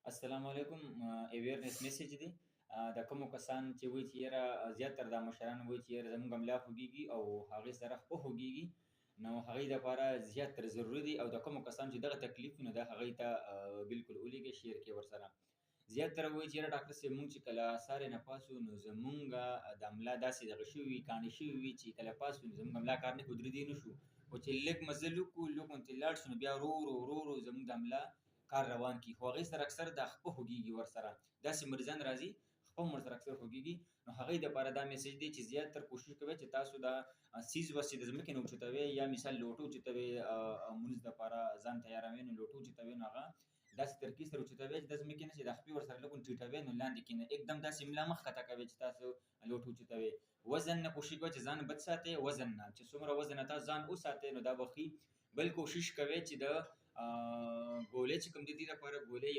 السلام علیکم. اویرنس میسج دی د کومو کسان چې وایي چې یاره زیاتره د مشران وایي چې یاره زموږ املا خوږیږي او هغې سره خپه خوږیږي، نو هغې دپاره زیاتره ضروري دی او د کومو کسان چې دغه تکلیف وي نو دا هغې ته بلکل ولیږئ، شیر کړئ ورسره. زیاتره وایي چې یاره ډاکټر صاحب موږ چې کله سهار نه پاڅو نو زمونږ د املا داسې دغه شوي وي، کاڼې شوي وي چې کله پاڅو نو زموږ املا کار نه کوي، درېدی نه شو. خو چې لږ مزل وکړو، لږ غونتې لاړ شو، نو بیا ورو زموږ د املا کار روان کی. خو هغې سره اکثر دا خپه خوږیږي ورسره. داسې مریضان راځي خپه هم ورسره اکثر خوږیږي. نو هغې دپاره دا میسج دی چې زیاتر کوشش کوئ چې تاسو دا څیز وس چې د ځمکې نه اوچتوئ، یا مثال لوټه اوچتوئ مونځ دپاره ځان تیاروئ، نو لوټه اوچتوئ نو هغه داسې ترکیب سره اوچتوئ چې د ځمکې نه چې دا خپې ورسره لږ ټیټوئ، نو لاندې کښېنئ. एकदम داسې ملا مه ښکته کوئ چې تاسو لوټه اوچتوئ. وزن نه کوشش کوئ چې ځان بد ساتئ، وزن نه چې څومره وزن نه تاسو ځان وساتئ نو دا به ښي. بل کوشش کوئ چې د ګولۍ چې کوم د دې دپاره ګولۍ